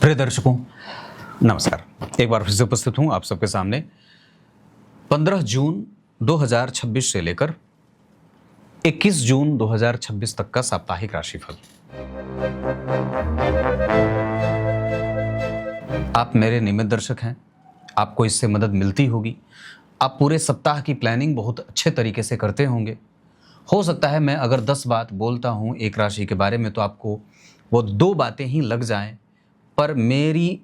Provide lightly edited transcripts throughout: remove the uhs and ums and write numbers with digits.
प्रिय दर्शकों नमस्कार। एक बार फिर से उपस्थित हूं आप सबके सामने 15 जून 2026 से लेकर 21 जून 2026 तक का साप्ताहिक राशिफल। आप मेरे नियमित दर्शक हैं, आपको इससे मदद मिलती होगी। आप पूरे सप्ताह की प्लानिंग बहुत अच्छे तरीके से करते होंगे। हो सकता है मैं अगर 10 बात बोलता हूं एक राशि के बारे में तो आपको वो 2 बातें ही लग जाएं, पर मेरी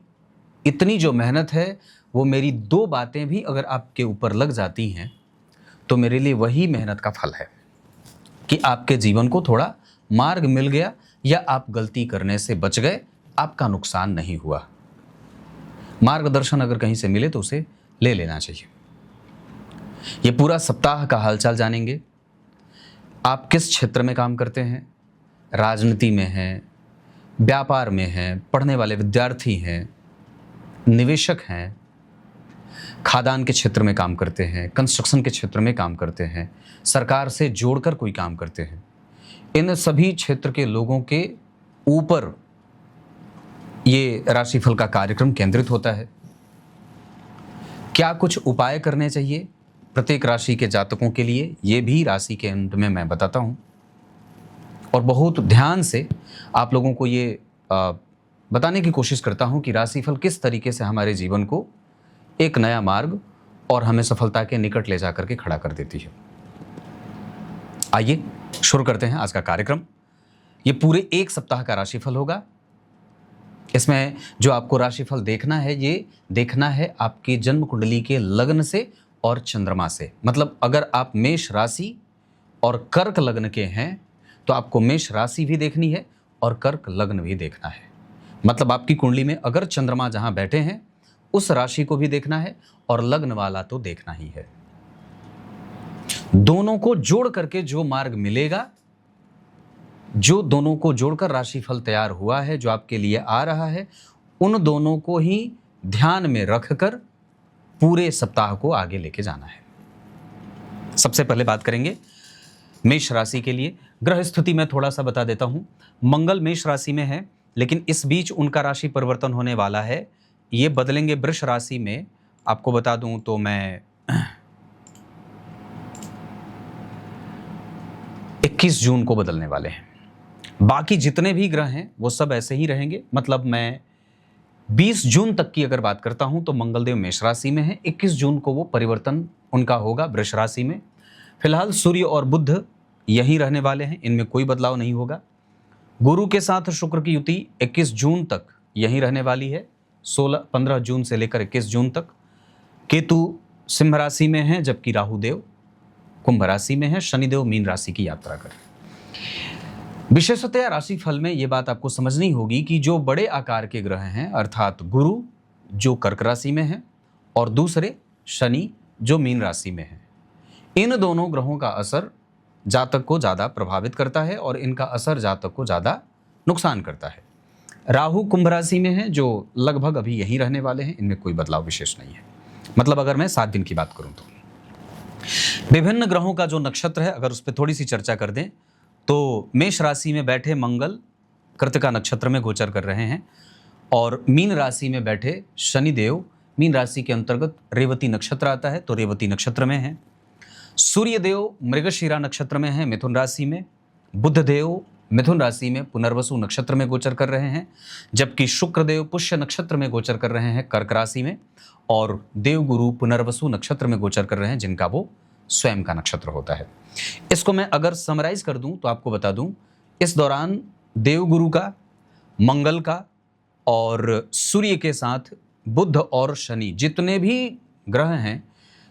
इतनी जो मेहनत है वो मेरी 2 बातें भी अगर आपके ऊपर लग जाती हैं तो मेरे लिए वही मेहनत का फल है कि आपके जीवन को थोड़ा मार्ग मिल गया या आप गलती करने से बच गए, आपका नुकसान नहीं हुआ। मार्गदर्शन अगर कहीं से मिले तो उसे ले लेना चाहिए। ये पूरा सप्ताह का हालचाल जानेंगे। आप किस क्षेत्र में काम करते हैं, राजनीति में हैं, व्यापार में हैं, पढ़ने वाले विद्यार्थी हैं, निवेशक हैं, खादान के क्षेत्र में काम करते हैं, कंस्ट्रक्शन के क्षेत्र में काम करते हैं, सरकार से जोड़कर कोई काम करते हैं, इन सभी क्षेत्र के लोगों के ऊपर ये राशिफल का कार्यक्रम केंद्रित होता है। क्या कुछ उपाय करने चाहिए प्रत्येक राशि के जातकों के लिए, ये भी राशि के अंत में मैं बताता हूँ और बहुत ध्यान से आप लोगों को ये बताने की कोशिश करता हूँ कि राशिफल किस तरीके से हमारे जीवन को एक नया मार्ग और हमें सफलता के निकट ले जाकर के खड़ा कर देती है। आइए शुरू करते हैं आज का कार्यक्रम। ये पूरे एक सप्ताह का राशिफल होगा। इसमें जो आपको राशिफल देखना है, ये देखना है आपकी जन्म कुंडली के लग्न से और चंद्रमा से। मतलब अगर आप मेष राशि और कर्क लग्न के हैं तो आपको मेष राशि भी देखनी है और कर्क लग्न भी देखना है। मतलब आपकी कुंडली में अगर चंद्रमा जहां बैठे हैं उस राशि को भी देखना है और लग्न वाला तो देखना ही है। दोनों को जोड़ करके जो मार्ग मिलेगा, जो दोनों को जोड़कर राशिफल तैयार हुआ है, जो आपके लिए आ रहा है, उन दोनों को ही ध्यान में रखकर पूरे सप्ताह को आगे लेके जाना है। सबसे पहले बात करेंगे मेष राशि के लिए। ग्रह स्थिति में थोड़ा सा बता देता हूं। मंगल मेष राशि में है, लेकिन इस बीच उनका राशि परिवर्तन होने वाला है। ये बदलेंगे वृष राशि में। आपको बता दूं तो मैं 21 जून को बदलने वाले हैं। बाकी जितने भी ग्रह हैं वो सब ऐसे ही रहेंगे। मतलब मैं 20 जून तक की अगर बात करता हूं तो मंगलदेव मेष राशि में है। 21 जून को वो परिवर्तन उनका होगा वृष राशि में। फिलहाल सूर्य और बुध यहीं रहने वाले हैं, इनमें कोई बदलाव नहीं होगा। गुरु के साथ शुक्र की युति 21 जून तक यहीं रहने वाली है। 15 जून से लेकर 21 जून तक। केतु सिंह राशि में है, जबकि राहु देव कुंभ राशि में है। शनिदेव मीन राशि की यात्रा कर। विशेषतया राशिफल में ये बात आपको समझनी होगी कि जो बड़े आकार के ग्रह हैं, अर्थात गुरु जो कर्क राशि में है और दूसरे शनि जो मीन राशि में है, इन दोनों ग्रहों का असर जातक को ज़्यादा प्रभावित करता है और इनका असर जातक को ज़्यादा नुकसान करता है। राहु कुंभ राशि में है, जो लगभग अभी यहीं रहने वाले हैं, इनमें कोई बदलाव विशेष नहीं है। मतलब अगर मैं 7 दिन की बात करूं तो विभिन्न ग्रहों का जो नक्षत्र है, अगर उस पर थोड़ी सी चर्चा कर दें तो मेष राशि में बैठे मंगल कृतिका नक्षत्र में गोचर कर रहे हैं और मीन राशि में बैठे शनिदेव, मीन राशि के अंतर्गत रेवती नक्षत्र आता है तो रेवती नक्षत्र में है। सूर्यदेव मृगशिरा नक्षत्र में है मिथुन राशि में। बुधदेव मिथुन राशि में पुनर्वसु नक्षत्र में गोचर कर रहे हैं, जबकि शुक्रदेव पुष्य नक्षत्र में गोचर कर रहे हैं कर्क राशि में। और देवगुरु पुनर्वसु नक्षत्र में गोचर कर रहे हैं, जिनका वो स्वयं का नक्षत्र होता है। इसको मैं अगर समराइज कर दूं तो आपको बता दूं, इस दौरान देवगुरु का, मंगल का और सूर्य के साथ बुध और शनि, जितने भी ग्रह हैं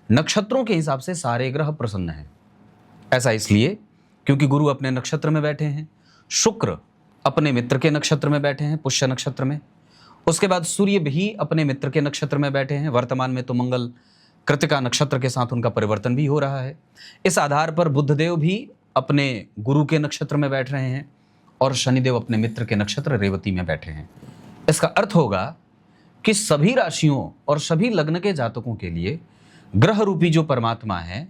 नक्षत्रों के हिसाब से सारे ग्रह प्रसन्न हैं। ऐसा इसलिए क्योंकि गुरु अपने नक्षत्र में बैठे हैं, शुक्र अपने मित्र के नक्षत्र में बैठे हैं पुष्य नक्षत्र में, उसके बाद सूर्य भी अपने मित्र के नक्षत्र में बैठे हैं। वर्तमान में तो मंगल कृतिका नक्षत्र के साथ उनका परिवर्तन भी हो रहा है। इस आधार पर बुधदेव भी अपने गुरु के नक्षत्र में बैठ रहे हैं और शनिदेव अपने मित्र के नक्षत्र रेवती में बैठे हैं। इसका अर्थ होगा कि सभी राशियों और सभी लग्न के जातकों के लिए ग्रह रूपी जो परमात्मा है,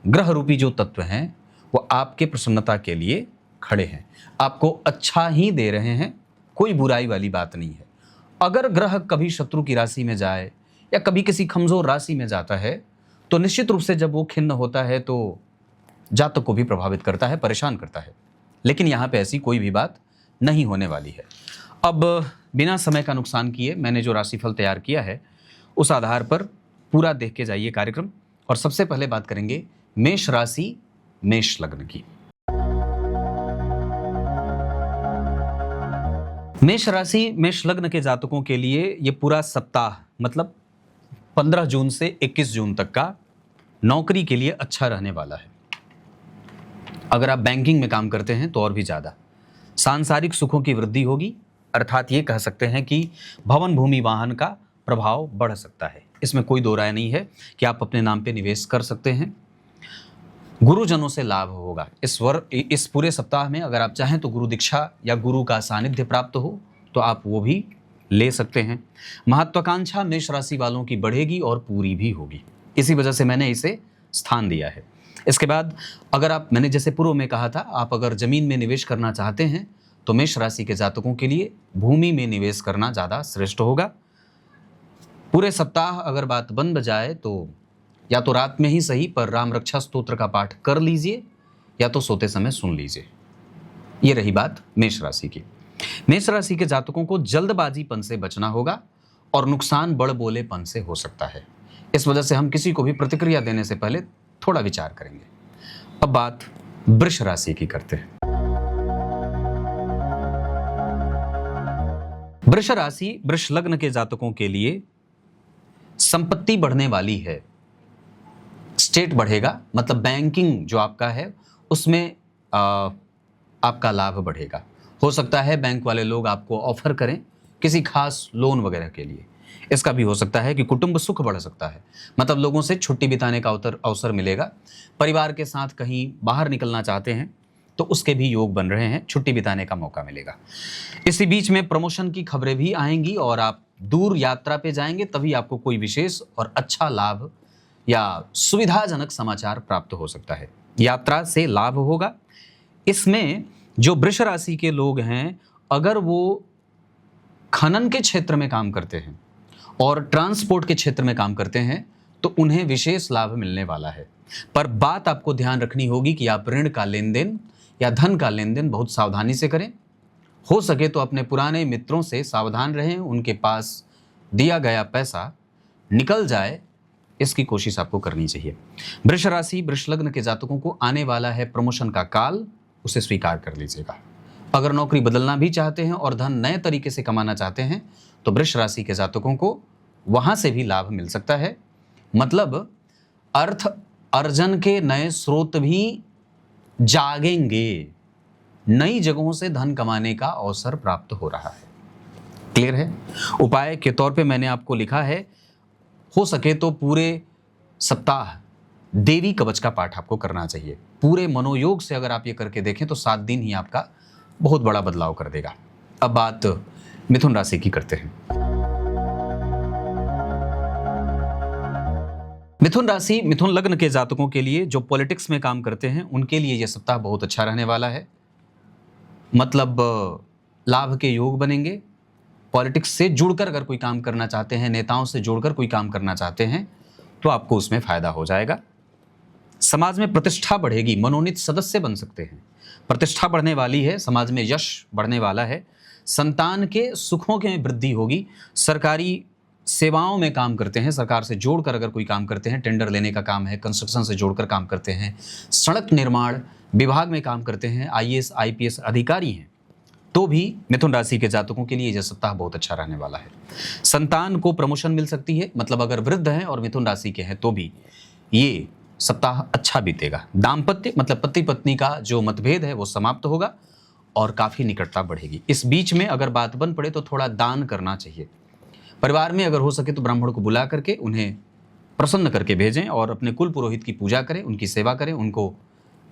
ग्रह रूपी जो तत्व हैं, वो आपके प्रसन्नता के लिए खड़े हैं, आपको अच्छा ही दे रहे हैं, कोई बुराई वाली बात नहीं है। अगर ग्रह कभी शत्रु की राशि में जाए या कभी किसी कमजोर राशि में जाता है तो निश्चित रूप से जब वो खिन्न होता है तो जातक को भी प्रभावित करता है, परेशान करता है। लेकिन यहाँ पे ऐसी कोई भी बात नहीं होने वाली है। अब बिना समय का नुकसान किए मैंने जो राशिफल तैयार किया है उस आधार पर पूरा देख के जाइए कार्यक्रम। और सबसे पहले बात करेंगे मेष राशि मेष लग्न की। मेष राशि मेष लग्न के जातकों के लिए ये पूरा सप्ताह मतलब 15 जून से 21 जून तक का नौकरी के लिए अच्छा रहने वाला है। अगर आप बैंकिंग में काम करते हैं तो और भी ज़्यादा सांसारिक सुखों की वृद्धि होगी, अर्थात ये कह सकते हैं कि भवन भूमि वाहन का प्रभाव बढ़ सकता है। इसमें कोई दो राय नहीं है कि आप अपने नाम पे निवेश कर सकते हैं। गुरुजनों से लाभ होगा इस पूरे सप्ताह में। अगर आप चाहें तो गुरु दीक्षा या गुरु का सानिध्य प्राप्त हो तो आप वो भी ले सकते हैं। महत्वाकांक्षा मेष राशि वालों की बढ़ेगी और पूरी भी होगी, इसी वजह से मैंने इसे स्थान दिया है। इसके बाद अगर आप, मैंने जैसे पूर्व में कहा था, आप अगर जमीन में निवेश करना चाहते हैं तो मेष राशि के जातकों के लिए भूमि में निवेश करना ज़्यादा श्रेष्ठ होगा। पूरे सप्ताह अगर बात बन जाए तो या तो रात में ही सही पर राम रक्षा स्तोत्र का पाठ कर लीजिए या तो सोते समय सुन लीजिए। ये रही बात मेष राशि की। मेष राशि के जातकों को जल्दबाजीपन से बचना होगा और नुकसान बड़बोलेपन से हो सकता है। इस वजह से हम किसी को भी प्रतिक्रिया देने से पहले थोड़ा विचार करेंगे। अब बात वृष राशि की करते हैं। वृष राशि वृष लग्न के जातकों के लिए संपत्ति बढ़ने वाली है। स्टेट बढ़ेगा, मतलब बैंकिंग जो आपका है उसमें आपका लाभ बढ़ेगा। हो सकता है बैंक वाले लोग आपको ऑफर करें किसी खास लोन वगैरह के लिए। इसका भी हो सकता है कि कुटुंब सुख बढ़ सकता है, मतलब लोगों से छुट्टी बिताने का अवसर मिलेगा। परिवार के साथ कहीं बाहर निकलना चाहते हैं तो उसके भी योग बन रहे हैं, छुट्टी बिताने का मौका मिलेगा। इसी बीच में प्रमोशन की खबरें भी आएंगी और आप दूर यात्रा पे जाएंगे, तभी आपको कोई विशेष और अच्छा लाभ या सुविधाजनक समाचार प्राप्त हो सकता है। यात्रा से लाभ होगा। इसमें जो वृष राशि के लोग हैं, अगर वो खनन के क्षेत्र में काम करते हैं और ट्रांसपोर्ट के क्षेत्र में काम करते हैं तो उन्हें विशेष लाभ मिलने वाला है। पर बात आपको ध्यान रखनी होगी कि आप ऋण का लेन देन या धन का लेन देन बहुत सावधानी से करें। हो सके तो अपने पुराने मित्रों से सावधान रहें, उनके पास दिया गया पैसा निकल जाए इसकी कोशिश आपको करनी चाहिए। वृष राशि वृष लग्न के जातकों को आने वाला है प्रमोशन का काल, उसे स्वीकार कर लीजिएगा। अगर नौकरी बदलना भी चाहते हैं और धन नए तरीके से कमाना चाहते हैं तो वृष राशि के जातकों को वहां से भी लाभ मिल सकता है। मतलब अर्थ अर्जन के नए स्रोत भी जागेंगे, नई जगहों से धन कमाने का अवसर प्राप्त हो रहा है। क्लियर है? उपाय के तौर पे मैंने आपको लिखा है, हो सके तो पूरे सप्ताह देवी कवच का पाठ आपको करना चाहिए। पूरे मनोयोग से अगर आप ये करके देखें तो 7 दिन ही आपका बहुत बड़ा बदलाव कर देगा। अब बात मिथुन राशि की करते हैं। मिथुन राशि मिथुन लग्न के जातकों के लिए जो पॉलिटिक्स में काम करते हैं उनके लिए यह सप्ताह बहुत अच्छा रहने वाला है। मतलब लाभ के योग बनेंगे। पॉलिटिक्स से जुड़कर अगर कोई काम करना चाहते हैं, नेताओं से जुड़कर कोई काम करना चाहते हैं तो आपको उसमें फायदा हो जाएगा। समाज में प्रतिष्ठा बढ़ेगी, मनोनीत सदस्य बन सकते हैं। प्रतिष्ठा बढ़ने वाली है, समाज में यश बढ़ने वाला है। संतान के सुखों में वृद्धि होगी। सरकारी सेवाओं में काम करते हैं, सरकार से जोड़कर अगर कोई काम करते हैं, टेंडर लेने का काम है, कंस्ट्रक्शन से जोड़कर काम करते हैं, सड़क निर्माण विभाग में काम करते हैं, आईएएस आईपीएस अधिकारी हैं, तो भी मिथुन राशि के जातकों के लिए यह सप्ताह बहुत अच्छा रहने वाला है। संतान को प्रमोशन मिल सकती है, मतलब अगर वृद्ध हैं और मिथुन राशि के हैं तो भी ये सप्ताह अच्छा बीतेगा। दाम्पत्य मतलब पति पत्नी का जो मतभेद है वो समाप्त होगा और काफ़ी निकटता बढ़ेगी। इस बीच में अगर बात बन पड़े तो थोड़ा दान करना चाहिए। परिवार में अगर हो सके तो ब्राह्मण को बुला करके उन्हें प्रसन्न करके भेजें और अपने कुल पुरोहित की पूजा करें, उनकी सेवा करें, उनको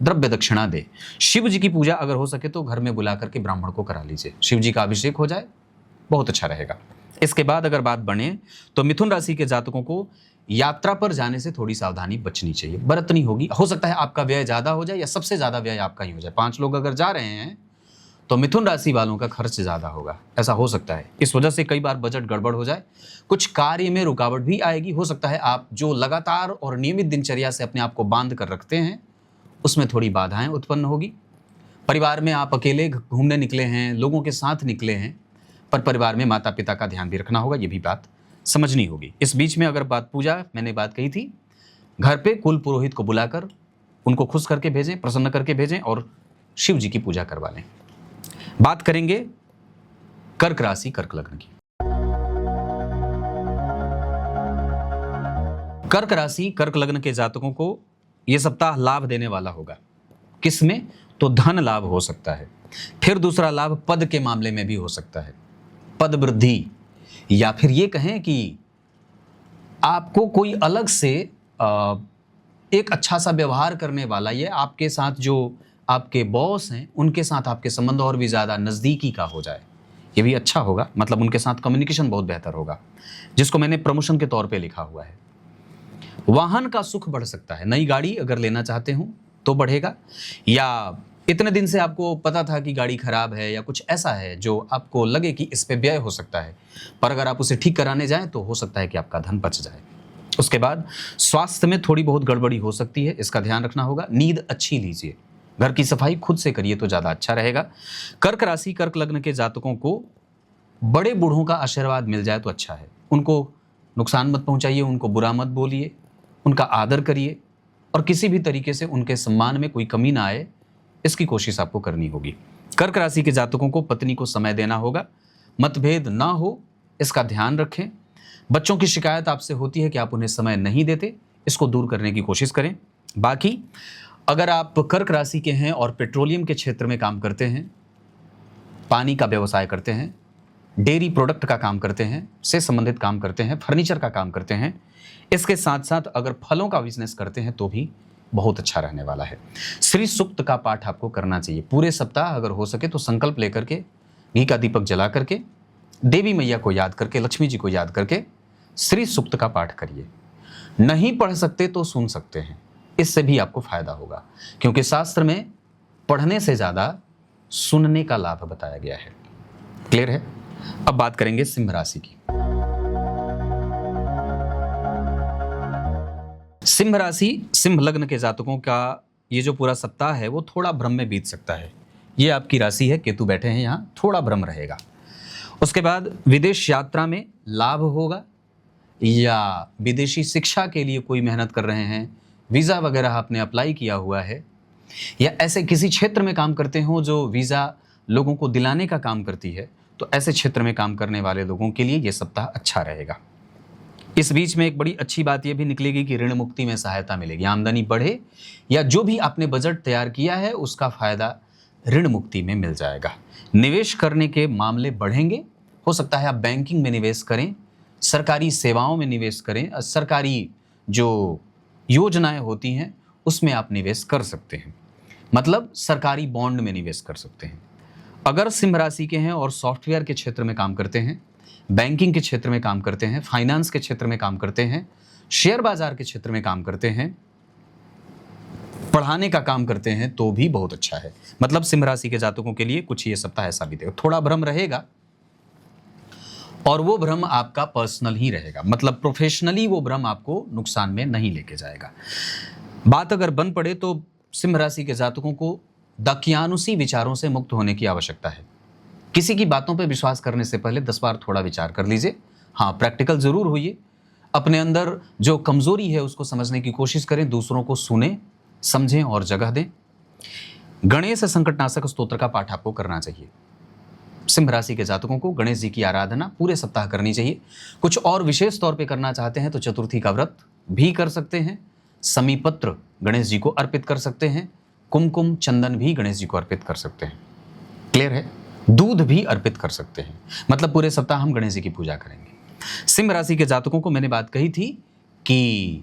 द्रव्य दक्षिणा दे। शिव जी की पूजा अगर हो सके तो घर में बुला करके ब्राह्मण को करा लीजिए, शिव जी का अभिषेक हो जाए, बहुत अच्छा रहेगा। इसके बाद अगर बात बने तो मिथुन राशि के जातकों को यात्रा पर जाने से थोड़ी सावधानी बचनी चाहिए, बरतनी होगी। हो सकता है आपका व्यय ज़्यादा हो जाए या सबसे ज़्यादा व्यय आपका ही हो जाए। 5 लोग अगर जा रहे हैं तो मिथुन राशि वालों का खर्च ज़्यादा होगा, ऐसा हो सकता है। इस वजह से कई बार बजट गड़बड़ हो जाए, कुछ कार्य में रुकावट भी आएगी। हो सकता है आप जो लगातार और नियमित दिनचर्या से अपने आप को बांध कर रखते हैं उसमें थोड़ी बाधाएं उत्पन्न होगी। परिवार में आप अकेले घूमने निकले हैं, लोगों के साथ निकले हैं, पर परिवार में माता पिता का ध्यान भी रखना होगा, ये भी बात समझनी होगी। इस बीच में अगर पूजा मैंने बात कही थी, घर पे कुल पुरोहित को बुलाकर उनको खुश करके भेजें, प्रसन्न करके भेजें और शिव जी की पूजा करवा लें। बात करेंगे कर्क राशि कर्क लग्न की। कर्क राशि कर्क लग्न के जातकों को यह सप्ताह लाभ देने वाला होगा। किसमें? तो धन लाभ हो सकता है, फिर दूसरा लाभ पद के मामले में भी हो सकता है, पद वृद्धि, या फिर ये कहें कि आपको कोई अलग से एक अच्छा सा व्यवहार करने वाला, ये आपके साथ जो आपके बॉस हैं उनके साथ आपके संबंध और भी ज़्यादा नज़दीकी का हो जाए, ये भी अच्छा होगा। मतलब उनके साथ कम्युनिकेशन बहुत बेहतर होगा, जिसको मैंने प्रमोशन के तौर पे लिखा हुआ है। वाहन का सुख बढ़ सकता है, नई गाड़ी अगर लेना चाहते हो तो बढ़ेगा, या इतने दिन से आपको पता था कि गाड़ी खराब है या कुछ ऐसा है जो आपको लगे कि इस पे व्यय हो सकता है, पर अगर आप उसे ठीक कराने जाएं तो हो सकता है कि आपका धन बच जाए। उसके बाद स्वास्थ्य में थोड़ी बहुत गड़बड़ी हो सकती है, इसका ध्यान रखना होगा। नींद अच्छी लीजिए, घर की सफाई खुद से करिए तो ज़्यादा अच्छा रहेगा। कर्क राशि कर्क लग्न के जातकों को बड़े बूढ़ों का आशीर्वाद मिल जाए तो अच्छा है। उनको नुकसान मत पहुंचाइए, उनको बुरा मत बोलिए, उनका आदर करिए और किसी भी तरीके से उनके सम्मान में कोई कमी ना आए, इसकी कोशिश आपको करनी होगी। कर्क राशि के जातकों को पत्नी को समय देना होगा, मतभेद ना हो इसका ध्यान रखें। बच्चों की शिकायत आपसे होती है कि आप उन्हें समय नहीं देते, इसको दूर करने की कोशिश करें। बाकी अगर आप कर्क राशि के हैं और पेट्रोलियम के क्षेत्र में काम करते हैं, पानी का व्यवसाय करते हैं, डेयरी प्रोडक्ट का काम करते हैं, से संबंधित काम करते हैं, फर्नीचर का काम करते हैं, इसके साथ साथ अगर फलों का बिजनेस करते हैं तो भी बहुत अच्छा रहने वाला है। श्री सूक्त का पाठ आपको करना चाहिए पूरे सप्ताह। अगर हो सके तो संकल्प लेकर के, घी का दीपक जला करके, देवी मैया को याद करके, लक्ष्मी जी को याद करके श्री सूक्त का पाठ करिए। नहीं पढ़ सकते तो सुन सकते हैं, इससे भी आपको फायदा होगा, क्योंकि शास्त्र में पढ़ने से ज्यादा सुनने का लाभ बताया गया है। क्लियर है? अब बात करेंगे सिंह राशि की। सिंह राशि सिंह लग्न के जातकों का ये जो पूरा सप्ताह है वो थोड़ा भ्रम में बीत सकता है। ये आपकी राशि है, केतु बैठे हैं यहाँ, थोड़ा भ्रम रहेगा। उसके बाद विदेश यात्रा में लाभ होगा, या विदेशी शिक्षा के लिए कोई मेहनत कर रहे हैं, वीज़ा वगैरह आपने अप्लाई किया हुआ है, या ऐसे किसी क्षेत्र में काम करते हो जो वीज़ा लोगों को दिलाने का काम करती है, तो ऐसे क्षेत्र में काम करने वाले लोगों के लिए ये सप्ताह अच्छा रहेगा। इस बीच में एक बड़ी अच्छी बात यह भी निकलेगी कि ऋण मुक्ति में सहायता मिलेगी, आमदनी बढ़े, या जो भी आपने बजट तैयार किया है उसका फायदा ऋण मुक्ति में मिल जाएगा। निवेश करने के मामले बढ़ेंगे, हो सकता है आप बैंकिंग में निवेश करें, सरकारी सेवाओं में निवेश करें, सरकारी जो योजनाएं होती हैं उसमें आप निवेश कर सकते हैं, मतलब सरकारी बॉन्ड में निवेश कर सकते हैं। अगर सिंह राशि के हैं और सॉफ्टवेयर के क्षेत्र में काम करते हैं, बैंकिंग के क्षेत्र में काम करते हैं, फाइनेंस के क्षेत्र में काम करते हैं, शेयर बाजार के क्षेत्र में काम करते हैं, पढ़ाने का काम करते हैं, तो भी बहुत अच्छा है। मतलब सिंह राशि के जातकों के लिए कुछ ये सप्ताह ऐसा बीतेगा। थोड़ा भ्रम रहेगा, और वो भ्रम आपका पर्सनल ही रहेगा, मतलब प्रोफेशनली वो भ्रम आपको नुकसान में नहीं लेके जाएगा। बात अगर बन पड़े तो सिंह राशि के जातकों को दाकियानुसी विचारों से मुक्त होने की आवश्यकता है। किसी की बातों पर विश्वास करने से पहले 10 बार थोड़ा विचार कर लीजिए। हाँ, प्रैक्टिकल जरूर होइए, अपने अंदर जो कमजोरी है उसको समझने की कोशिश करें, दूसरों को सुने, समझें और जगह दें। गणेश संकटनाशक स्तोत्र का पाठ आपको करना चाहिए। सिंह राशि के जातकों को गणेश जी की आराधना पूरे सप्ताह करनी चाहिए। कुछ और विशेष तौर पे करना चाहते हैं तो चतुर्थी का व्रत भी कर सकते हैं, समीपत्र गणेश जी को अर्पित कर सकते हैं, कुमकुम चंदन भी गणेश जी को अर्पित कर सकते हैं। क्लियर है? दूध भी अर्पित कर सकते हैं। मतलब पूरे सप्ताह हम गणेश जी की पूजा करेंगे। सिंह राशि के जातकों को मैंने बात कही थी कि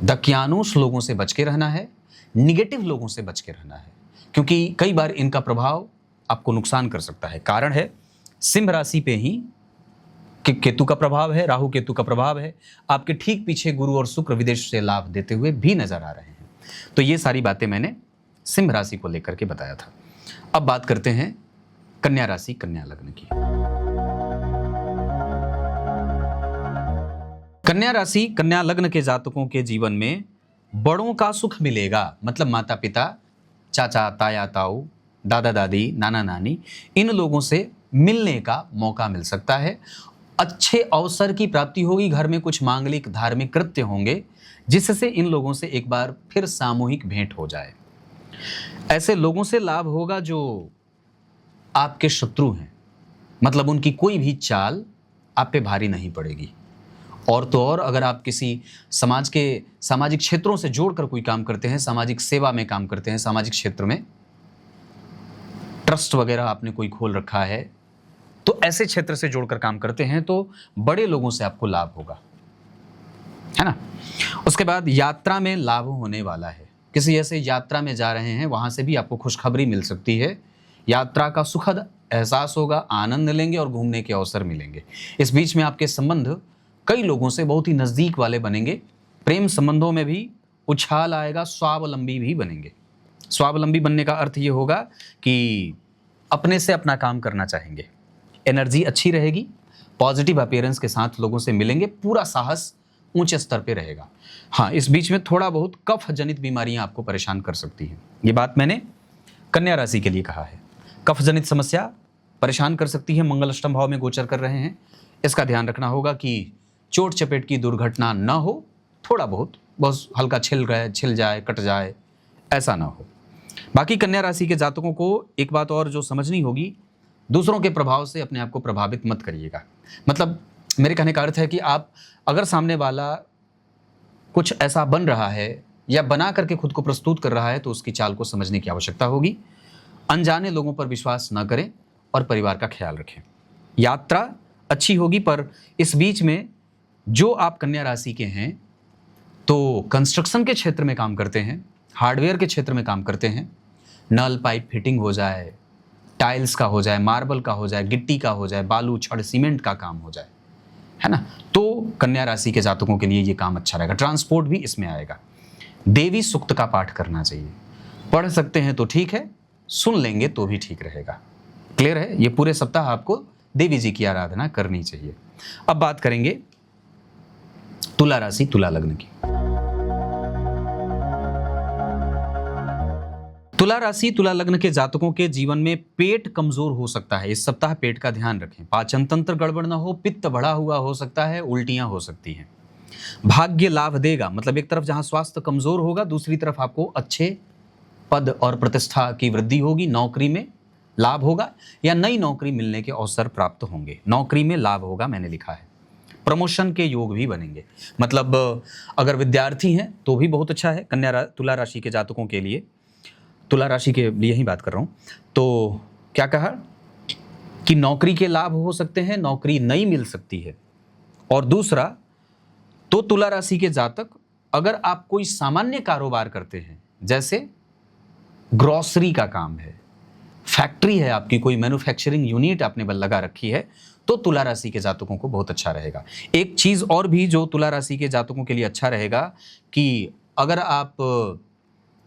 दकियानुष लोगों से बच के रहना है, निगेटिव लोगों से बच के रहना है, क्योंकि कई बार इनका प्रभाव आपको नुकसान कर सकता है। कारण है सिंह राशि पे ही केतु का प्रभाव है, राहु केतु का प्रभाव है, आपके ठीक पीछे गुरु और शुक्र विदेश से लाभ देते हुए भी नजर आ रहे हैं। तो ये सारी बातें मैंने सिंह राशि को लेकर के बताया था। अब बात करते हैं कन्या राशि कन्या लग्न की। कन्या राशि कन्या लग्न के जातकों के जीवन में बड़ों का सुख मिलेगा। मतलब माता पिता, चाचा ताया ताऊ, दादा दादी, नाना नानी, इन लोगों से मिलने का मौका मिल सकता है। अच्छे अवसर की प्राप्ति होगी। घर में कुछ मांगलिक धार्मिक कृत्य होंगे जिससे इन लोगों से एक बार फिर सामूहिक भेंट हो जाए। ऐसे लोगों से लाभ होगा जो आपके शत्रु हैं। मतलब उनकी कोई भी चाल आप पे भारी नहीं पड़ेगी। और तो और अगर आप किसी समाज के सामाजिक क्षेत्रों से जोड़कर कोई काम करते हैं, सामाजिक सेवा में काम करते हैं, सामाजिक क्षेत्र में ट्रस्ट वगैरह आपने कोई खोल रखा है, तो ऐसे क्षेत्र से जोड़कर काम करते हैं तो बड़े लोगों से आपको लाभ होगा, है ना। उसके बाद यात्रा में लाभ होने वाला है। किसी ऐसे यात्रा में जा रहे हैं, वहां से भी आपको खुशखबरी मिल सकती है। यात्रा का सुखद एहसास होगा, आनंद लेंगे और घूमने के अवसर मिलेंगे। इस बीच में आपके संबंध कई लोगों से बहुत ही नजदीक वाले बनेंगे। प्रेम संबंधों में भी उछाल आएगा, स्वावलंबी भी बनेंगे। स्वावलंबी बनने का अर्थ ये होगा कि अपने से अपना काम करना चाहेंगे। एनर्जी अच्छी रहेगी, पॉजिटिव अपीयरेंस के साथ लोगों से मिलेंगे, पूरा साहस ऊंचे स्तर पे रहेगा। हाँ, इस बीच में थोड़ा बहुत कफ जनित बीमारियां आपको परेशान कर सकती हैं। ये बात मैंने कन्या राशि के लिए कहा है। कफ जनित समस्या परेशान कर सकती है। मंगल अष्टम भाव में गोचर कर रहे हैं, इसका ध्यान रखना होगा कि चोट चपेट की दुर्घटना न हो। थोड़ा बहुत हल्का छिल जाए, कट जाए, ऐसा ना हो। बाकी कन्या राशि के जातकों को एक बात और जो समझनी होगी, दूसरों के प्रभाव से अपने आप को प्रभावित मत करिएगा। मतलब मेरे कहने का अर्थ है कि आप अगर सामने वाला कुछ ऐसा बन रहा है या बना करके खुद को प्रस्तुत कर रहा है तो उसकी चाल को समझने की आवश्यकता होगी। अनजाने लोगों पर विश्वास न करें और परिवार का ख्याल रखें। यात्रा अच्छी होगी, पर इस बीच में जो आप कन्या राशि के हैं तो कंस्ट्रक्शन के क्षेत्र में काम करते हैं, हार्डवेयर के क्षेत्र में काम करते हैं, नल पाइप फिटिंग हो जाए, टाइल्स का हो जाए, मार्बल का हो जाए, गिट्टी का हो जाए, बालू छड़ सीमेंट का काम हो जाए, है ना, तो कन्या राशि के जातकों के लिए ये काम अच्छा रहेगा। ट्रांसपोर्ट भी इसमें आएगा। देवी सूक्त का पाठ करना चाहिए। पढ़ सकते हैं तो ठीक है, सुन लेंगे तो भी ठीक रहेगा। क्लियर है? ये पूरे सप्ताह आपको देवी जी की आराधना करनी चाहिए। अब बात करेंगे तुला राशि तुला लग्न की। तुला राशि तुला लग्न के जातकों के जीवन में पेट कमजोर हो सकता है। इस सप्ताह पेट का ध्यान रखें। पाचन तंत्र गड़बड़ ना हो, पित्त बढ़ा हुआ हो सकता है, उल्टियां हो सकती हैं। भाग्य लाभ देगा। मतलब एक तरफ जहां स्वास्थ्य कमजोर होगा, दूसरी तरफ आपको अच्छे पद और प्रतिष्ठा की वृद्धि होगी। नौकरी में लाभ होगा या नई नौकरी मिलने के अवसर प्राप्त होंगे। नौकरी में लाभ होगा, मैंने लिखा है। प्रमोशन के योग भी बनेंगे। मतलब अगर विद्यार्थी हैं तो भी बहुत अच्छा है। तुला राशि के जातकों के लिए, तुला राशि के लिए ही बात कर रहा हूं। तो क्या कहा कि नौकरी के लाभ हो सकते हैं, नौकरी नई मिल सकती है। और दूसरा तो तुला राशि के जातक अगर आप कोई सामान्य कारोबार करते हैं, जैसे ग्रोसरी का काम है, फैक्ट्री है आपकी, कोई मैन्युफैक्चरिंग यूनिट आपने लगा रखी है, तो तुला राशि के जातकों को बहुत अच्छा रहेगा। एक चीज और भी जो तुला राशि के जातकों के लिए अच्छा रहेगा कि अगर आप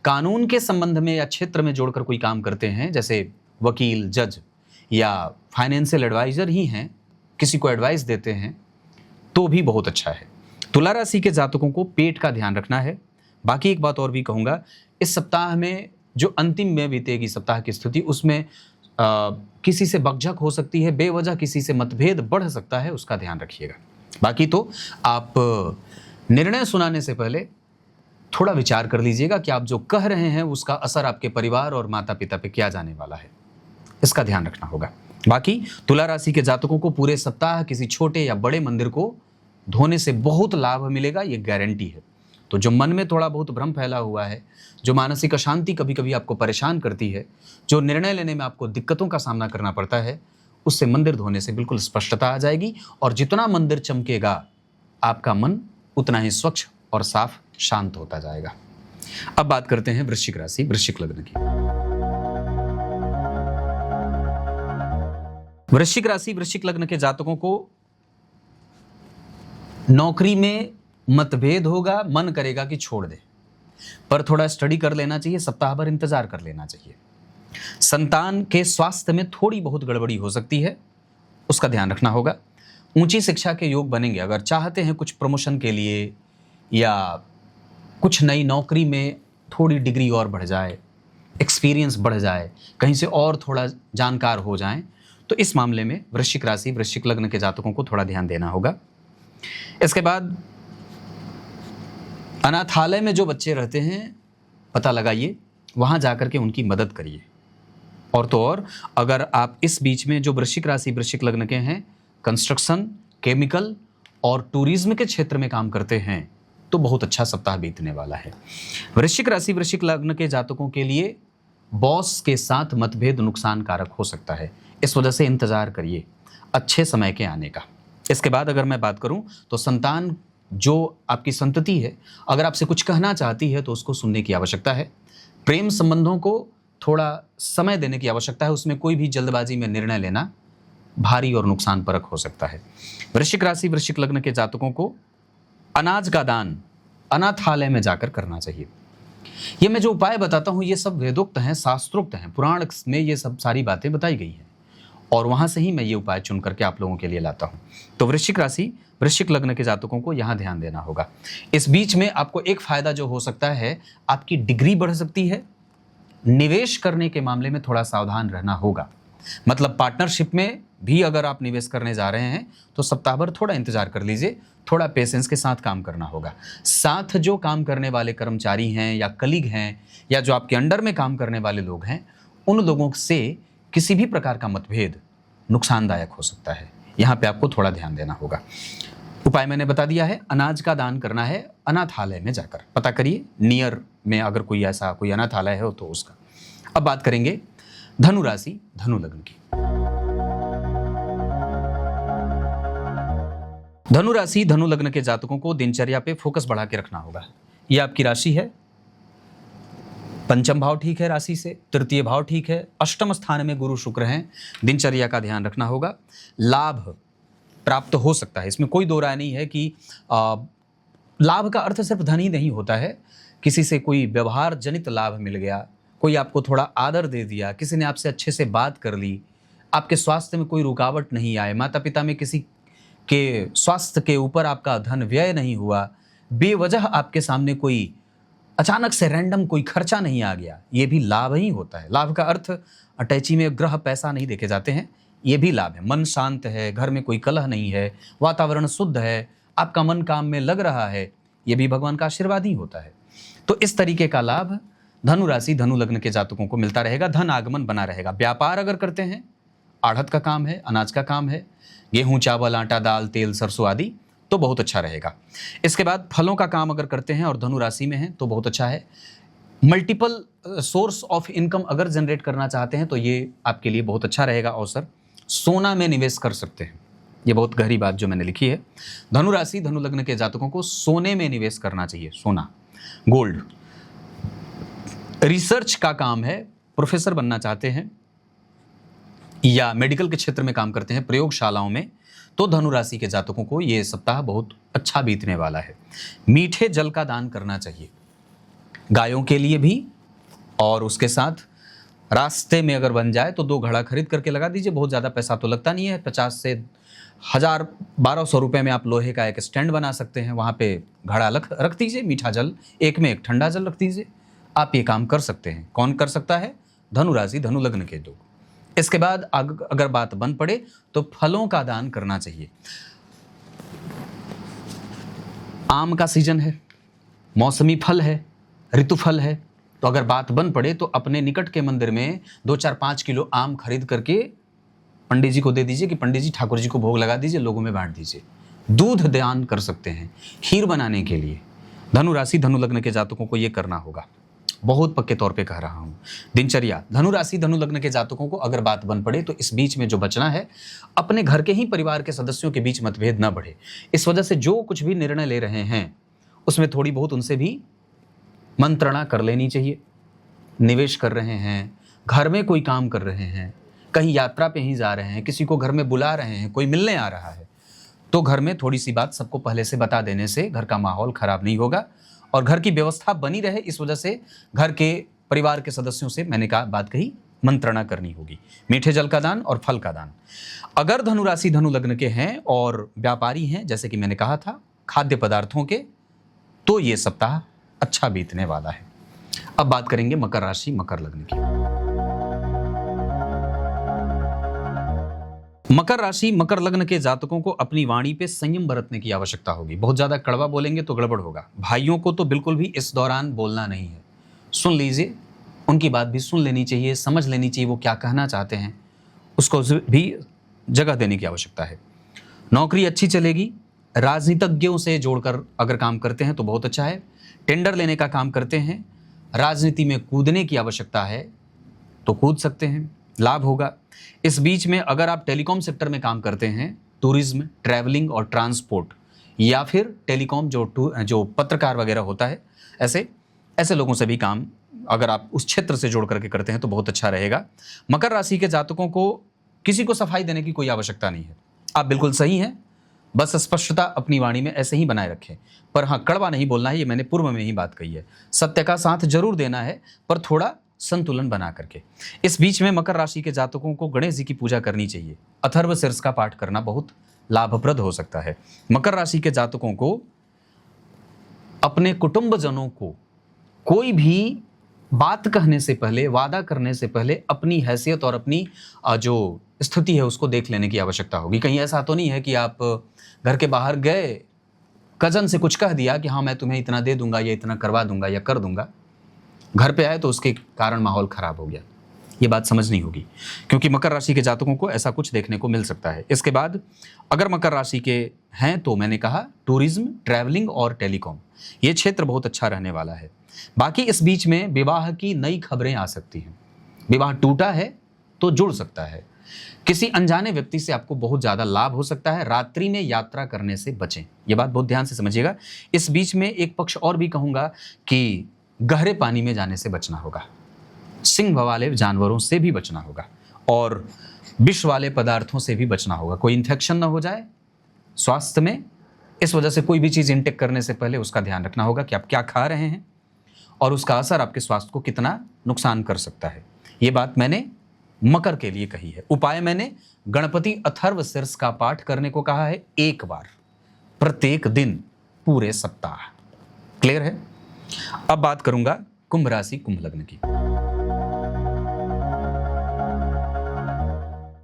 कानून के संबंध में या क्षेत्र में जोड़कर कोई काम करते हैं, जैसे वकील, जज या फाइनेंशियल एडवाइजर ही हैं, किसी को एडवाइस देते हैं, तो भी बहुत अच्छा है। तुला राशि के जातकों को पेट का ध्यान रखना है। बाकी एक बात और भी कहूँगा, इस सप्ताह में जो अंतिम में बीतेगी सप्ताह की स्थिति, उसमें किसी से बकझक हो सकती है, बेवजह किसी से मतभेद बढ़ सकता है, उसका ध्यान रखिएगा। बाकी तो आप निर्णय सुनाने से पहले थोड़ा विचार कर लीजिएगा कि आप जो कह रहे हैं उसका असर आपके परिवार और माता पिता पे क्या जाने वाला है, इसका ध्यान रखना होगा। बाकी तुला राशि के जातकों को पूरे सप्ताह किसी छोटे या बड़े मंदिर को धोने से बहुत लाभ मिलेगा, ये गारंटी है। तो जो मन में थोड़ा बहुत भ्रम फैला हुआ है, जो मानसिक अशांति कभी कभी आपको परेशान करती है, जो निर्णय लेने में आपको दिक्कतों का सामना करना पड़ता है, उससे मंदिर धोने से बिल्कुल स्पष्टता आ जाएगी। और जितना मंदिर चमकेगा, आपका मन उतना ही स्वच्छ और साफ शांत होता जाएगा। अब बात करते हैं वृश्चिक राशि वृश्चिक लग्न की। वृश्चिक राशि वृश्चिक लग्न के जातकों को नौकरी में मतभेद होगा, मन करेगा कि छोड़ दे, पर थोड़ा स्टडी कर लेना चाहिए, सप्ताह भर इंतजार कर लेना चाहिए। संतान के स्वास्थ्य में थोड़ी बहुत गड़बड़ी हो सकती है, उसका ध्यान रखना होगा। ऊंची शिक्षा के योग बनेंगे। अगर चाहते हैं कुछ प्रमोशन के लिए या कुछ नई नौकरी में थोड़ी डिग्री और बढ़ जाए, एक्सपीरियंस बढ़ जाए, कहीं से और थोड़ा जानकार हो जाएं, तो इस मामले में वृश्चिक राशि वृश्चिक लग्न के जातकों को थोड़ा ध्यान देना होगा। इसके बाद अनाथालय में जो बच्चे रहते हैं, पता लगाइए, वहां जाकर के उनकी मदद करिए। और तो और अगर आप इस बीच में जो वृश्चिक राशि वृश्चिक लग्न के हैं, कंस्ट्रक्शन, केमिकल और टूरिज्म के क्षेत्र में काम करते हैं, तो बहुत अच्छा सप्ताह बीतने वाला है। वृश्चिक राशि वृश्चिक लग्न के जातकों के लिए बॉस के साथ मतभेद नुकसान कारक हो सकता है, इस वजह से इंतजार करिए अच्छे समय के आने का। इसके बाद अगर मैं बात करूं तो संतान, जो आपकी संतति है, अगर आपसे कुछ कहना चाहती है तो उसको सुनने की आवश्यकता है। प्रेम संबंधों को थोड़ा समय देने की आवश्यकता है, उसमें कोई भी जल्दबाजी में निर्णय लेना भारी और नुकसान परक हो सकता है। वृश्चिक राशि वृश्चिक लग्न के जातकों को अनाज का दान अनाथालय में जाकर करना चाहिए। ये मैं जो उपाय बताता हूँ ये सब वेदोक्त हैं, शास्त्रोक्त हैं, पुराण में ये सब सारी बातें बताई गई हैं और वहाँ से ही मैं ये उपाय चुन करके आप लोगों के लिए लाता हूँ। तो वृश्चिक राशि वृश्चिक लग्न के जातकों को यहाँ ध्यान देना होगा। इस बीच में आपको एक फायदा जो हो सकता है, आपकी डिग्री बढ़ सकती है। निवेश करने के मामले में थोड़ा सावधान रहना होगा। मतलब पार्टनरशिप में भी अगर आप निवेश करने जा रहे हैं तो सप्ताह भर थोड़ा इंतजार कर लीजिए, थोड़ा पेशेंस के साथ काम करना होगा। साथ जो काम करने वाले कर्मचारी हैं या कलीग हैं या जो आपके अंडर में काम करने वाले लोग हैं, उन लोगों से किसी भी प्रकार का मतभेद नुकसानदायक हो सकता है। यहाँ पे आपको थोड़ा ध्यान देना होगा। उपाय मैंने बता दिया है, अनाज का दान करना है अनाथालय में जाकर। पता करिए नियर में अगर कोई ऐसा कोई अनाथालय हो तो उसका। अब बात करेंगे धनु राशि धनु लग्न की। धनु राशि धनु लग्न के जातकों को दिनचर्या पे फोकस बढ़ा के रखना होगा। यह आपकी राशि है। पंचम भाव ठीक है राशि से, तृतीय भाव ठीक है, अष्टम स्थान में गुरु शुक्र हैं। दिनचर्या का ध्यान रखना होगा। लाभ प्राप्त हो सकता है, इसमें कोई दो राय नहीं है कि लाभ का अर्थ सिर्फ धन ही नहीं होता है। किसी से कोई व्यवहार जनित लाभ मिल गया, कोई आपको थोड़ा आदर दे दिया, किसी ने आपसे अच्छे से बात कर ली, आपके स्वास्थ्य में कोई रुकावट नहीं आए, माता पिता में किसी के स्वास्थ्य के ऊपर आपका धन व्यय नहीं हुआ, बेवजह आपके सामने कोई अचानक से रैंडम कोई खर्चा नहीं आ गया, ये भी लाभ ही होता है। लाभ का अर्थ अटैची में ग्रह पैसा नहीं देखे जाते हैं, ये भी लाभ है। मन शांत है, घर में कोई कलह नहीं है, वातावरण शुद्ध है, आपका मन काम में लग रहा है, ये भी भगवान का आशीर्वाद ही होता है। तो इस तरीके का लाभ धनु राशि धनु लग्न के जातकों को मिलता रहेगा। धन आगमन बना रहेगा। व्यापार अगर करते हैं, आढ़त का काम है, अनाज का काम है, गेहूं चावल आटा दाल तेल सरसों आदि, तो बहुत अच्छा रहेगा। इसके बाद फलों का काम अगर करते हैं और धनु राशि में हैं तो बहुत अच्छा है। मल्टीपल सोर्स ऑफ इनकम अगर जनरेट करना चाहते हैं तो ये आपके लिए बहुत अच्छा रहेगा अवसर। सोना में निवेश कर सकते हैं, ये बहुत गहरी बात जो मैंने लिखी है। धनु राशि धनु लग्न के जातकों को सोने में निवेश करना चाहिए, सोना, गोल्ड। रिसर्च का काम है, प्रोफेसर बनना चाहते हैं या मेडिकल के क्षेत्र में काम करते हैं प्रयोगशालाओं में, तो धनु राशि के जातकों को ये सप्ताह बहुत अच्छा बीतने वाला है। मीठे जल का दान करना चाहिए गायों के लिए भी, और उसके साथ रास्ते में अगर बन जाए तो 2 घड़ा खरीद करके लगा दीजिए। बहुत ज़्यादा पैसा तो लगता नहीं है, 50 से 1000 1200 रुपये में आप लोहे का एक स्टैंड बना सकते हैं, वहाँ पे घड़ा रख दीजिए, मीठा जल, एक में एक ठंडा जल रख दीजिए। आप ये काम कर सकते हैं। कौन कर सकता है? धनु राशि धनु लग्न के लोग। इसके बाद अगर बात बन पड़े तो फलों का दान करना चाहिए। आम का सीजन है, मौसमी फल है, ऋतु फल है, तो अगर बात बन पड़े तो अपने निकट के मंदिर में 2-4-5 किलो आम खरीद करके पंडित जी को दे दीजिए कि पंडित जी ठाकुर जी को भोग लगा दीजिए, लोगों में बांट दीजिए। दूध दान कर सकते हैं खीर बनाने के लिए। धनु राशि धनु लग्न के जातकों को ये करना होगा, बहुत पक्के तौर पे कह रहा हूं। दिनचर्या धनु राशि धनु लग्न के जातकों को अगर बात बन पड़े तो इस बीच में जो बचना है, अपने घर के ही परिवार के सदस्यों के बीच मतभेद न बढ़े। इस वजह से जो कुछ भी निर्णय ले रहे हैं उसमें थोड़ी बहुत उनसे भी मंत्रणा कर लेनी चाहिए। निवेश कर रहे हैं, घर में कोई काम कर रहे हैं, कहीं यात्रा पे ही जा रहे हैं, किसी को घर में बुला रहे हैं, कोई मिलने आ रहा है, तो घर में थोड़ी सी बात सबको पहले से बता देने से घर का माहौल खराब नहीं होगा और घर की व्यवस्था बनी रहे। इस वजह से घर के परिवार के सदस्यों से मैंने बात कही मंत्रणा करनी होगी। मीठे जल का दान और फल का दान। अगर धनु राशि धनु लग्न के हैं और व्यापारी हैं, जैसे कि मैंने कहा था खाद्य पदार्थों के, तो ये सप्ताह अच्छा बीतने वाला है। अब बात करेंगे मकर राशि मकर लग्न की। मकर राशि मकर लग्न के जातकों को अपनी वाणी पे संयम बरतने की आवश्यकता होगी। बहुत ज्यादा कड़वा बोलेंगे तो गड़बड़ होगा। भाइयों को तो बिल्कुल भी इस दौरान बोलना नहीं है। सुन लीजिए, उनकी बात भी सुन लेनी चाहिए, समझ लेनी चाहिए वो क्या कहना चाहते हैं, उसको भी जगह देने की आवश्यकता है। नौकरी अच्छी चलेगी। राजनीतिज्ञों से जोड़कर अगर काम करते हैं तो बहुत अच्छा है। टेंडर लेने का काम करते हैं, राजनीति में कूदने की आवश्यकता है तो कूद सकते हैं, लाभ होगा। इस बीच में अगर आप टेलीकॉम सेक्टर में काम करते हैं, टूरिज्म, ट्रैवलिंग और ट्रांसपोर्ट, या फिर टेलीकॉम जो पत्रकार वगैरह होता है, ऐसे लोगों से भी काम अगर आप उस क्षेत्र से जोड़ करके करते हैं तो बहुत अच्छा रहेगा। मकर राशि के जातकों को किसी को सफाई देने की कोई आवश्यकता नहीं है। आप बिल्कुल सही हैं, बस स्पष्टता अपनी वाणी में ऐसे ही बनाए रखें। पर हाँ, कड़वा नहीं बोलना है, ये मैंने पूर्व में ही बात कही है। सत्य का साथ जरूर देना है, पर थोड़ा संतुलन बना करके। इस बीच में मकर राशि के जातकों को गणेश जी की पूजा करनी चाहिए। अथर्व शीर्ष का पाठ करना बहुत लाभप्रद हो सकता है। मकर राशि के जातकों को अपने कुटुंबजनों को कोई भी बात कहने से पहले, वादा करने से पहले अपनी हैसियत और अपनी जो स्थिति है उसको देख लेने की आवश्यकता होगी। कहीं ऐसा तो नहीं है कि आप घर के बाहर गए, कजन से कुछ कह दिया कि हाँ मैं तुम्हें इतना दे दूंगा या इतना करवा दूंगा या कर दूंगा, घर पे आए तो उसके कारण माहौल खराब हो गया। ये बात समझनी होगी, क्योंकि मकर राशि के जातकों को ऐसा कुछ देखने को मिल सकता है। इसके बाद अगर मकर राशि के हैं तो मैंने कहा टूरिज्म, ट्रैवलिंग और टेलीकॉम, ये क्षेत्र बहुत अच्छा रहने वाला है। बाकी इस बीच में विवाह की नई खबरें आ सकती हैं। विवाह टूटा है तो जुड़ सकता है। किसी अनजाने व्यक्ति से आपको बहुत ज्यादा लाभ हो सकता है। रात्रि में यात्रा करने से बचें, ये बात बहुत ध्यान से समझिएगा। इस बीच में एक पक्ष और भी कहूंगा कि गहरे पानी में जाने से बचना होगा, सिंह वाले जानवरों से भी बचना होगा और विष वाले पदार्थों से भी बचना होगा। कोई इन्फेक्शन ना हो जाए स्वास्थ्य में, इस वजह से कोई भी चीज इंटेक करने से पहले उसका ध्यान रखना होगा कि आप क्या खा रहे हैं और उसका असर आपके स्वास्थ्य को कितना नुकसान कर सकता है। ये बात मैंने मकर के लिए कही है। उपाय मैंने गणपति अथर्व शीर्ष का पाठ करने को कहा है, एक बार प्रत्येक दिन पूरे सप्ताह। क्लियर है? अब बात करूंगा कुंभ राशि कुंभ लग्न की।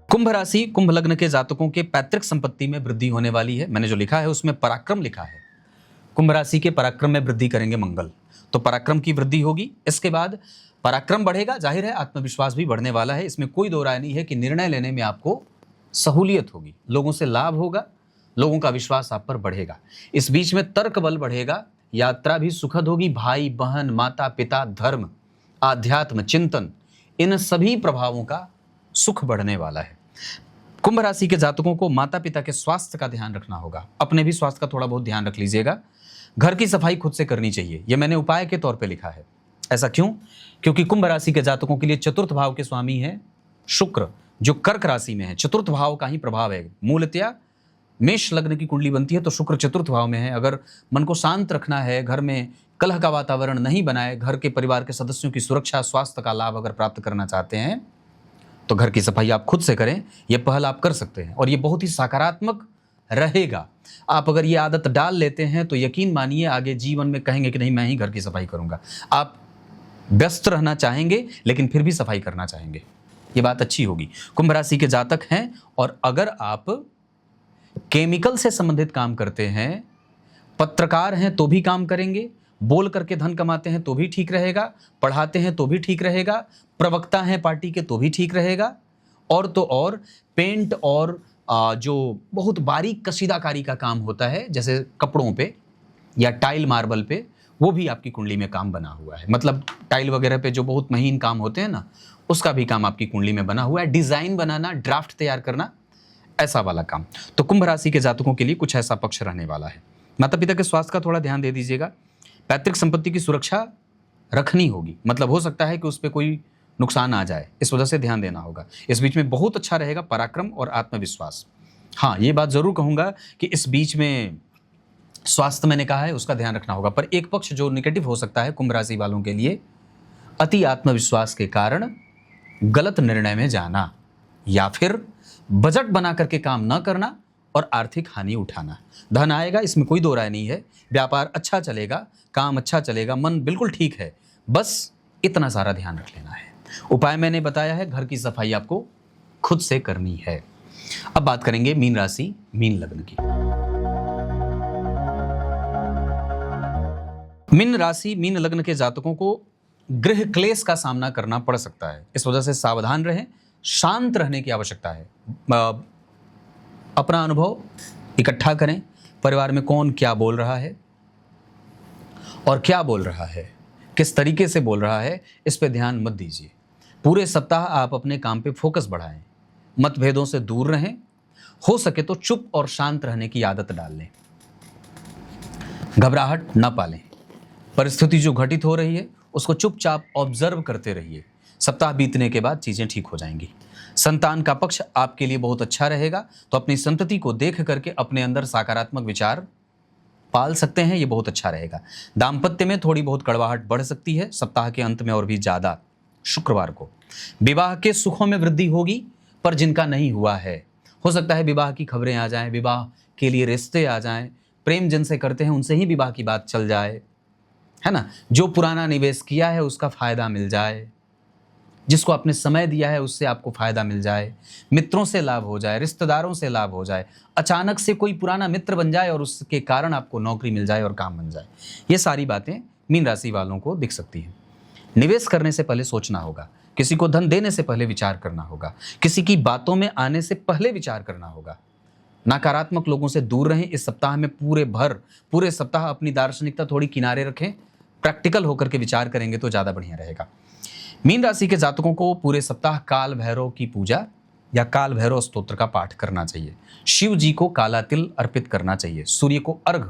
कुंभ राशि कुंभ लग्न के जातकों के पैतृक संपत्ति में वृद्धि होने वाली है। मैंने जो लिखा है उसमें पराक्रम लिखा है। कुंभ राशि के पराक्रम में वृद्धि करेंगे मंगल, तो पराक्रम की वृद्धि होगी। इसके बाद पराक्रम बढ़ेगा, जाहिर है आत्मविश्वास भी बढ़ने वाला है। इसमें कोई दो राय नहीं है कि निर्णय लेने में आपको सहूलियत होगी, लोगों से लाभ होगा, लोगों का विश्वास आप पर बढ़ेगा। इस बीच में तर्क बल बढ़ेगा, यात्रा भी सुखद होगी। भाई बहन, माता पिता, धर्म, आध्यात्म, चिंतन, इन सभी प्रभावों का सुख बढ़ने वाला है। कुंभ राशि के जातकों को माता पिता के स्वास्थ्य का ध्यान रखना होगा। अपने भी स्वास्थ्य का थोड़ा बहुत ध्यान रख लीजिएगा। घर की सफाई खुद से करनी चाहिए, यह मैंने उपाय के तौर पे लिखा है। ऐसा क्यों? क्योंकि कुंभ राशि के जातकों के लिए चतुर्थ भाव के स्वामी है शुक्र, जो कर्क राशि में है। चतुर्थ भाव का ही प्रभाव है। मूलतया मेष लग्न की कुंडली बनती है तो शुक्र चतुर्थ भाव में है। अगर मन को शांत रखना है, घर में कलह का वातावरण नहीं बनाए, घर के परिवार के सदस्यों की सुरक्षा, स्वास्थ्य का लाभ अगर प्राप्त करना चाहते हैं तो घर की सफाई आप खुद से करें। यह पहल आप कर सकते हैं और ये बहुत ही सकारात्मक रहेगा। आप अगर ये आदत डाल लेते हैं तो यकीन मानिए आगे जीवन में कहेंगे कि नहीं मैं ही घर की सफाई करूंगा। आप व्यस्त रहना चाहेंगे लेकिन फिर भी सफाई करना चाहेंगे। ये बात अच्छी होगी। कुंभ राशि के जातक हैं और अगर आप केमिकल से संबंधित काम करते हैं, पत्रकार हैं तो भी काम करेंगे, बोल करके धन कमाते हैं तो भी ठीक रहेगा, पढ़ाते हैं तो भी ठीक रहेगा, प्रवक्ता हैं पार्टी के तो भी ठीक रहेगा, और तो और पेंट और जो बहुत बारीक कशीदाकारी का काम होता है जैसे कपड़ों पे या टाइल मार्बल पे, वो भी आपकी कुंडली में काम बना हुआ है। मतलब टाइल वगैरह पे जो बहुत महीन काम होते हैं ना, उसका भी काम आपकी कुंडली में बना हुआ है। डिजाइन बनाना, ड्राफ्ट तैयार करना, ऐसा वाला काम। तो कुंभ राशि के जातकों के लिए कुछ ऐसा पक्ष रहने वाला है। माता पिता के स्वास्थ्य का थोड़ा ध्यान दे दीजिएगा। पैतृक संपत्ति की सुरक्षा रखनी होगी, मतलब हो सकता है कि उस पर कोई नुकसान आ जाए, इस वजह से ध्यान देना होगा। इस बीच में बहुत अच्छा रहेगा पराक्रम और आत्मविश्वास। हाँ, ये बात जरूर कहूंगा कि इस बीच में स्वास्थ्य मैंने कहा है उसका ध्यान रखना होगा। पर एक पक्ष जो निगेटिव हो सकता है कुंभ राशि वालों के लिए, अति आत्मविश्वास के कारण गलत निर्णय में जाना या फिर बजट बना करके काम न करना और आर्थिक हानि उठाना। धन आएगा, इसमें कोई दो राय नहीं है, व्यापार अच्छा चलेगा, काम अच्छा चलेगा, मन बिल्कुल ठीक है, बस इतना सारा ध्यान रख लेना है। उपाय मैंने बताया है, घर की सफाई आपको खुद से करनी है। अब बात करेंगे मीन राशि मीन लग्न की। मीन राशि मीन लग्न के जातकों को गृह क्लेश का सामना करना पड़ सकता है। इस वजह से सावधान रहें, शांत रहने की आवश्यकता है। अपना अनुभव इकट्ठा करें, परिवार में कौन क्या बोल रहा है और क्या बोल रहा है, किस तरीके से बोल रहा है, इस पे ध्यान मत दीजिए। पूरे सप्ताह आप अपने काम पे फोकस बढ़ाएं, मतभेदों से दूर रहें, हो सके तो चुप और शांत रहने की आदत डाल लें। घबराहट न पालें, परिस्थिति जो घटित हो रही है उसको चुपचाप ऑब्जर्व करते रहिए। सप्ताह बीतने के बाद चीजें ठीक हो जाएंगी। संतान का पक्ष आपके लिए बहुत अच्छा रहेगा, तो अपनी संतति को देख करके अपने अंदर सकारात्मक विचार पाल सकते हैं, ये बहुत अच्छा रहेगा। दाम्पत्य में थोड़ी बहुत कड़वाहट बढ़ सकती है सप्ताह के अंत में और भी ज्यादा शुक्रवार को। विवाह के सुखों में वृद्धि होगी, पर जिनका नहीं हुआ है, हो सकता है विवाह की खबरें आ जाएं, विवाह के लिए रिश्ते आ जाएं, प्रेम जिनसे करते हैं उनसे ही विवाह की बात चल जाए, है ना। जो पुराना निवेश किया है उसका फायदा मिल जाए, जिसको आपने समय दिया है उससे आपको फायदा मिल जाए, मित्रों से लाभ हो जाए, रिश्तेदारों से लाभ हो जाए, अचानक से कोई पुराना मित्र बन जाए और उसके कारण आपको नौकरी मिल जाए और काम बन जाए। ये सारी बातें मीन राशि वालों को दिख सकती हैं। निवेश करने से पहले सोचना होगा, किसी को धन देने से पहले विचार करना होगा, किसी की बातों में आने से पहले विचार करना होगा। नकारात्मक लोगों से दूर रहें। इस सप्ताह में पूरे सप्ताह अपनी दार्शनिकता थोड़ी किनारे रखें, प्रैक्टिकल होकर के विचार करेंगे तो ज़्यादा बढ़िया रहेगा। मीन राशि के जातकों को पूरे सप्ताह काल भैरव की पूजा या काल भैरव स्तोत्र का पाठ करना चाहिए। शिव जी को काला तिल अर्पित करना चाहिए, सूर्य को अर्घ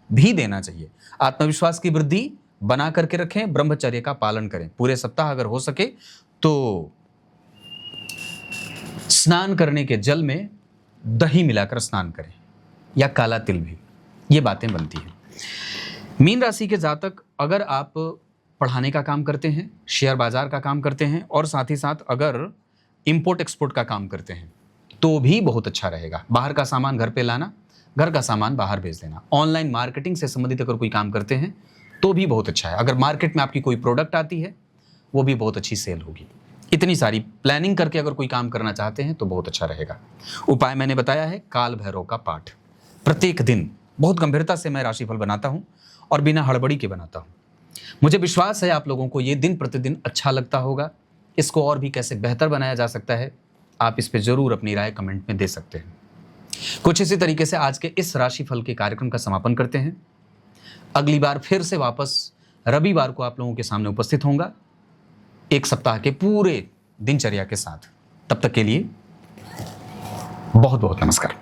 भी देना चाहिए। आत्मविश्वास की वृद्धि बना करके रखें, ब्रह्मचर्य का पालन करें। पूरे सप्ताह अगर हो सके तो स्नान करने के जल में दही मिलाकर स्नान करें या काला तिल भी, ये बातें बनती हैं। मीन राशि के जातक अगर आप पढ़ाने का काम करते हैं, शेयर बाजार का काम करते हैं और साथ ही साथ अगर इंपोर्ट एक्सपोर्ट का काम करते हैं तो भी बहुत अच्छा रहेगा। बाहर का सामान घर पे लाना, घर का सामान बाहर भेज देना। ऑनलाइन मार्केटिंग से संबंधित अगर कोई काम करते हैं तो भी बहुत अच्छा है। अगर मार्केट में आपकी कोई प्रोडक्ट आती है वो भी बहुत अच्छी सेल होगी। इतनी सारी प्लानिंग करके अगर कोई काम करना चाहते हैं तो बहुत अच्छा रहेगा। उपाय मैंने बताया है, काल भैरव का पाठ प्रत्येक दिन। बहुत गंभीरता से मैं राशिफल बनाता हूं और बिना हड़बड़ी के बनाता हूं। मुझे विश्वास है आप लोगों को ये दिन प्रतिदिन अच्छा लगता होगा। इसको और भी कैसे बेहतर बनाया जा सकता है, आप इस पे जरूर अपनी राय कमेंट में दे सकते हैं। कुछ इसी तरीके से आज के इस राशिफल के कार्यक्रम का समापन करते हैं। अगली बार फिर से वापस रविवार को आप लोगों के सामने उपस्थित होऊंगा, एक सप्ताह के पूरे दिनचर्या के साथ। तब तक के लिए बहुत बहुत नमस्कार।